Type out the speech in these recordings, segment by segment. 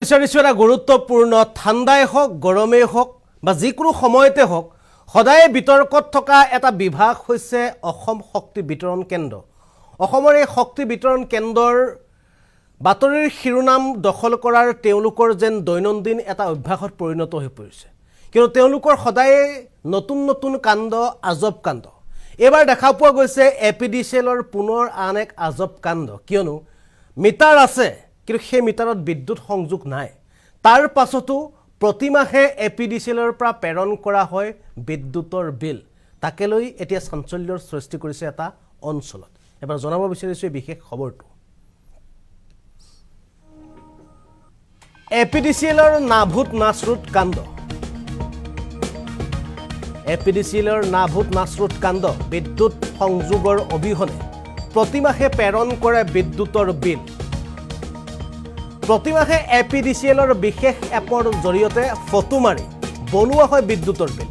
এটা গুৰুত্বপূৰ্ণ ঠাণ্ডাই হওক গৰমেই হওক বা যিকোনো সময়তে হওক সদায় বিতৰ্কত থকা এটা বিভাগ হৈছে অসম শক্তি বিতৰণ কেন্দ্ৰ। অসমৰ এই শক্তি বিতৰণ কেন্দ্ৰৰ বাতৰিৰ শিৰোনাম দখল কৰাৰ তেওঁলোকৰ যেন দৈনন্দিন এটা অভ্যাসত পৰিণত হৈ পৰিছে। কিন্তু তেওঁলোকৰ সদায় নতুন নতুন কাণ্ড আজব কাণ্ড। এবাৰ দেখা পোৱা গৈছে এপিডিচিএলৰ পুনৰ আন এক আজব কাণ্ড, কিয়নো মিটাৰ আছে কিন্তু সেই মিটাৰত বিদ্যুৎ সংযোগ নাই। তাৰ পাছতো প্ৰতিমাহে এপিডিচিএলৰ পৰা প্ৰেৰণ কৰা হয় বিদ্যুতৰ বিল। তাকে লৈ এতিয়া চাঞ্চল্যৰ সৃষ্টি কৰিছে এটা অঞ্চলত। এবাৰ জনাব বিচাৰিছোঁ এই বিশেষ খবৰটো। এপিডিচিএলৰ নাভূত নাচৰুত কাণ্ড। এপিডিচিএলৰ নাভূত নাচৰুত কাণ্ড। বিদ্যুৎ সংযোগৰ অবিহনে প্ৰতিমাহে প্ৰেৰণ কৰে বিদ্যুতৰ বিল। প্ৰতিমাহে এপিডিচিএলৰ বিশেষ এপৰ জৰিয়তে ফটো মাৰি বনোৱা হয় বিদ্যুতৰ বিল।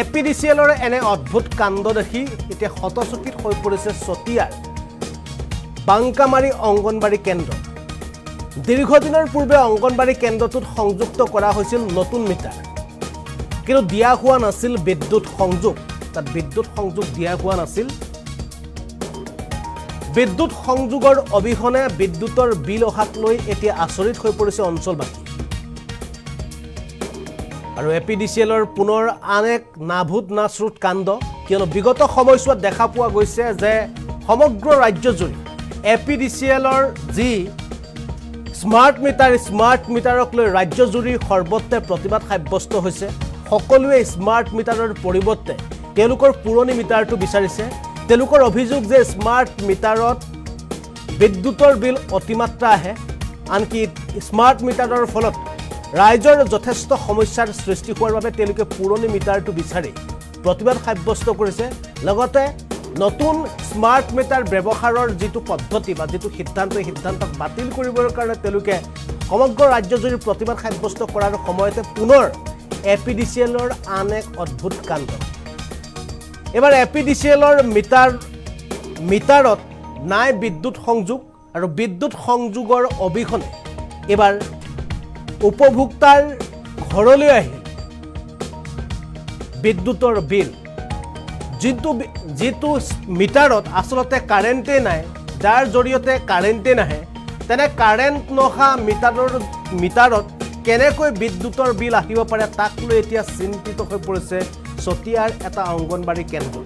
এপিডিচিএলৰ এনে অদ্ভুত কাণ্ড দেখি এতিয়া হতচকিত হৈ পৰিছে চতিয়াৰ বাংকামাৰী অংগনবাড়ী কেন্দ্ৰ। দীৰ্ঘদিনৰ পূৰ্বে অংগনবাড়ী কেন্দ্ৰটোত সংযুক্ত কৰা হৈছিল নতুন মিটাৰ, কিন্তু দিয়া হোৱা নাছিল বিদ্যুৎ সংযোগ। তাত বিদ্যুৎ সংযোগ দিয়া হোৱা নাছিল। বিদ্যুৎ সংযোগৰ অবিহনে বিদ্যুতৰ বিল অহাক লৈ এতিয়া আচৰিত হৈ পৰিছে অঞ্চলবাসী। আৰু এপিডিচিএলৰ পুনৰ আন এক নাভূত নাচৰুত কাণ্ড, কিয়নো বিগত সময়ছোৱাত দেখা পোৱা গৈছে যে সমগ্ৰ ৰাজ্যজুৰি এপিডিচিএলৰ যি স্মাৰ্ট মিটাৰক লৈ ৰাজ্যজুৰি সৰ্বত্ৰে প্ৰতিবাদ সাব্যস্ত হৈছে। সকলোৱে স্মাৰ্ট মিটাৰৰ পৰিৱৰ্তে তেওঁলোকৰ পুৰণি মিটাৰটো বিচাৰিছে। তেওঁলোকৰ অভিযোগ যে স্মাৰ্ট মিটাৰত বিদ্যুতৰ বিল অতিমাত্ৰা আহে, আনকি স্মাৰ্ট মিটাৰৰ ফলত ৰাইজৰ যথেষ্ট সমস্যাৰ সৃষ্টি হোৱাৰ বাবে তেওঁলোকে পুৰণি মিটাৰটো বিচাৰি প্ৰতিবাদ সাব্যস্ত কৰিছে। লগতে নতুন স্মাৰ্ট মিটাৰ ব্যৱহাৰৰ যিটো পদ্ধতি বা যিটো সিদ্ধান্ত, এই সিদ্ধান্তক বাতিল কৰিবৰ কাৰণে তেওঁলোকে সমগ্ৰ ৰাজ্যজুৰি প্ৰতিবাদ সাব্যস্ত কৰাৰ সময়তে পুনৰ এপিডিচিএলৰ আন এক অদ্ভুত কাণ্ড। এবাৰ এপিডিচিএলৰ মিটাৰত নাই বিদ্যুৎ সংযোগ, আৰু বিদ্যুৎ সংযোগৰ অবিহনে এবাৰ উপভোক্তাৰ ঘৰলৈ আহিল বিদ্যুতৰ বিল। যিটো মিটাৰত আচলতে কাৰেণ্টেই নাই, যাৰ জৰিয়তে কাৰেণ্টেই নাহে, তেনে কাৰেণ্ট নহা মিটাৰত কেনেকৈ বিদ্যুতৰ বিল আহিব পাৰে তাক লৈ এতিয়া চিন্তিত হৈ পৰিছে চতিয়াৰ এটা অংগনবাড়ী কেন্দ্ৰ।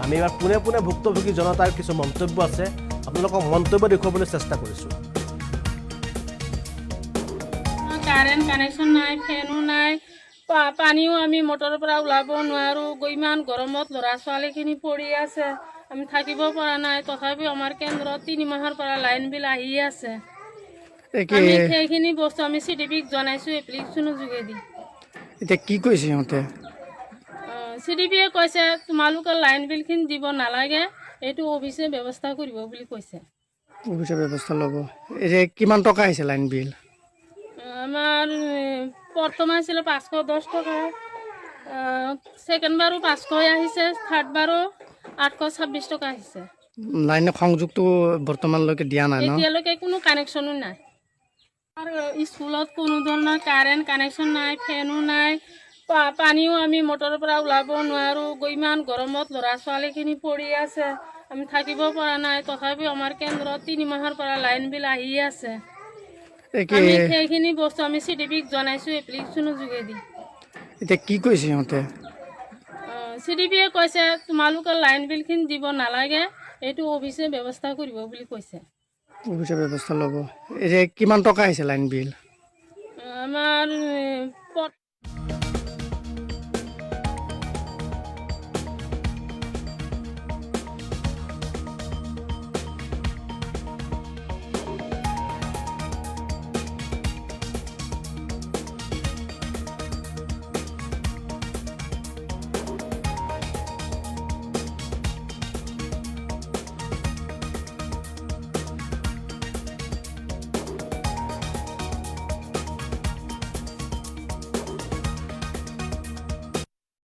আমি এবাৰ পোনে পোনে ভুক্তভোগী জনতাৰ কিছু মন্তব্য আছে, আপোনালোকক মন্তব্য দেখুৱাবলৈ চেষ্টা কৰিছোঁ। কাৰেণ্ট কানেকশ্যন নাই, ফেনো নাই, পানীও আমি মটৰৰ পৰা ওলাব নোৱাৰোঁ। ইমান গৰমত ল'ৰা ছোৱালীখিনি পৰি আছে, আমি থাকিব পৰা নাই। তথাপিও আমাৰ কেন্দ্ৰত 3 মাহৰ পৰা লাইন বিল আহি আছে। আমি সেইখিনি বস্তু আমি চিডিপিক জনাইছোঁ এপ্লিকেশ্যনৰ যোগেদি। এতিয়া কি কৈছে সিহঁতে? চিডিপিয়ে কৈছে তোমালোকে লাইন বিলখিনি দিব নালাগে, এইটো অফিচে ব্যৱস্থা কৰিব বুলি কৈছে। অফিচে ব্যৱস্থা ল'ব। এতিয়া কিমান টকা আহিছে লাইন বিল? আমাৰ প্ৰথম আছিলে 510 টকা, ছেকেণ্ড বাৰো 500 আহিছে, থাৰ্ড বাৰো 826 টকা আহিছে। লাইন সংযোগটো বৰ্তমানলৈকে দিয়া নাই ন? এতিয়ালৈকে কোনো কানেকশ্যনো নাই। আৰু স্কুলত কোনো ধৰণৰ কাৰেণ্ট কানেকশ্যন নাই, ফেনো নাই, পানীও আমি মটৰৰ পৰা ওলাব নোৱাৰোঁ। ইমান গৰমত ল'ৰা ছোৱালীখিনি পৰি আছে, আমি থাকিব পৰা নাই। তথাপিও আমাৰ কেন্দ্ৰত 3 মাহৰ পৰা লাইন বিল আহি আছে। আমি সেইখিনি বস্তু আমি চিডিপিক জনাইছোঁ এপ্লিকেশ্যনৰ যোগেদি। এতিয়া কি কৈছে সিহঁতে? চিডিপিয়ে কৈছে তোমালোকে লাইন বিলখিনি দিব নালাগে, এইটো অফিচে ব্যৱস্থা কৰিব বুলি কৈছে। অফিচে ব্যৱস্থা ল'ব। এতিয়া কিমান টকা আহিছে লাইন বিল? আমাৰ